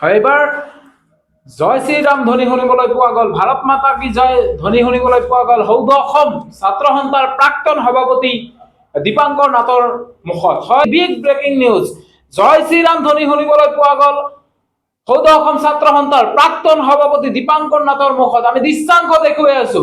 এবাৰ জয় শ্ৰীৰাম ধ্বনি শুনিবলৈ পোৱা গ'ল, ভাৰত মাতা কি জয় ধ্বনি শুনিবলৈ পোৱা গ'ল সৌধ অসম ছাত্ৰ সন্থাৰ প্ৰাক্তন সভাপতি দীপাংকৰ নাথৰ মুখত। হয়, বিগ ব্ৰেকিং নিউজ, জয় শ্ৰীৰাম ধ্বনি শুনিবলৈ পোৱা গ'ল সৌধ অসম ছাত্ৰ সন্থাৰ প্ৰাক্তন সভাপতি দীপাংকৰ নাথৰ মুখত। আমি দৃশ্যাংশ দেখুৱাই আছো।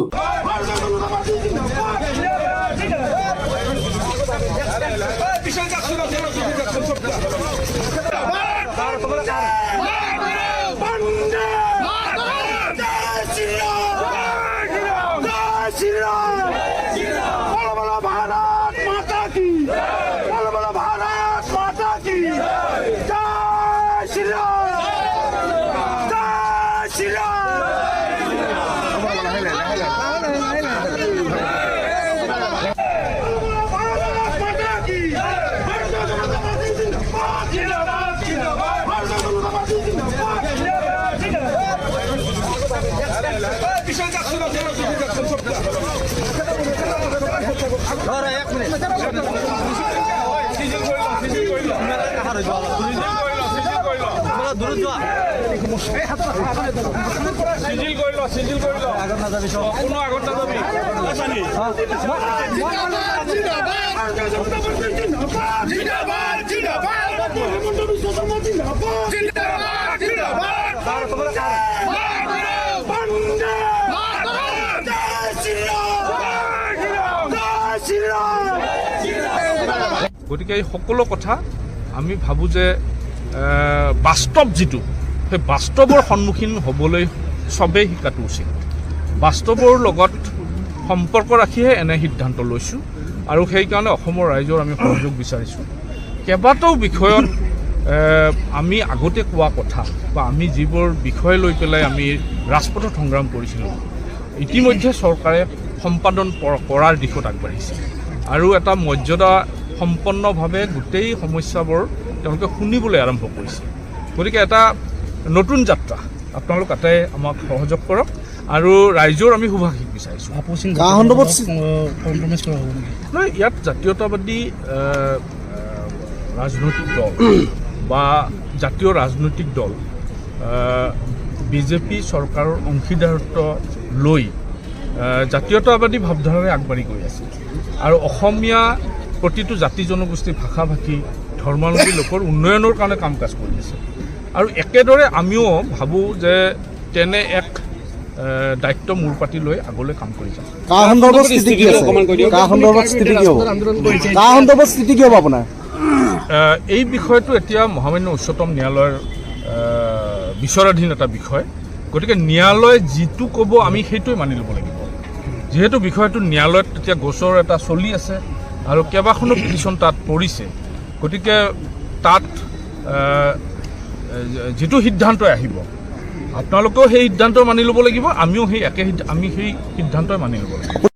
গতিকে এই সকলো কথা আমি ভাবোঁ যে বাস্তৱ যিটো সেই বাস্তৱৰ সন্মুখীন হ'বলৈ চবেই শিকাটো উচিত। বাস্তৱৰ লগত সম্পৰ্ক ৰাখিহে এনে সিদ্ধান্ত লৈছোঁ আৰু সেইকাৰণে অসমৰ ৰাইজৰ আমি সহযোগ বিচাৰিছোঁ। কেইবাটাও বিষয়ত আমি আগতে কোৱা কথা বা আমি যিবোৰ বিষয় লৈ পেলাই আমি ৰাজপথত সংগ্ৰাম কৰিছিলোঁ, ইতিমধ্যে চৰকাৰে সম্পাদন কৰাৰ দিশত আগবাঢ়িছে আৰু এটা মৰ্যাদা সম্পন্নভাৱে গোটেই সমস্যাবোৰ তেওঁলোকে শুনিবলৈ আৰম্ভ কৰিছে। গতিকে এটা নতুন যাত্ৰা, আপোনালোক আটাই আমাক সহযোগ কৰক আৰু ৰাইজৰ আমি শুভাশীষ বিচাৰিছোঁ। নহয়, ইয়াত জাতীয়তাবাদী ৰাজনৈতিক দল বা জাতীয় ৰাজনৈতিক দল বিজেপি চৰকাৰৰ অংশীদাৰত্ব লৈ জাতীয়তাবাদী ভাৱধাৰাৰে আগবাঢ়ি গৈ আছে আৰু অসমীয়া প্ৰতিটো জাতি জনগোষ্ঠী ভাষা ভাষী ধৰ্মাৱলম্বী লোকৰ উন্নয়নৰ কাৰণে কাম কাজ কৰি আছে আৰু একেদৰে আমিও ভাবোঁ যে তেনে এক দায়িত্ব মূৰ পাতি লৈ আগলৈ কাম কৰি যাম। এই বিষয়টো এতিয়া মহামান্য উচ্চতম ন্যায়ালয়ৰ বিচাৰাধীন এটা বিষয়। গতিকে ন্যায়ালয়ে যিটো ক'ব আমি সেইটোৱে মানি ল'ব লাগিব। যিহেতু বিষয়টো ন্যায়ালয়ত এতিয়া গোচৰ এটা চলি আছে আৰু কেইবাখনো পিটিশ্যন তাত পৰিছে, গতিকে তাত যিটো সিদ্ধান্তই আহিব আপোনালোকেও সেই সিদ্ধান্ত মানি ল'ব লাগিব, আমিও সেই সিদ্ধান্তই মানি ল'ব লাগিব।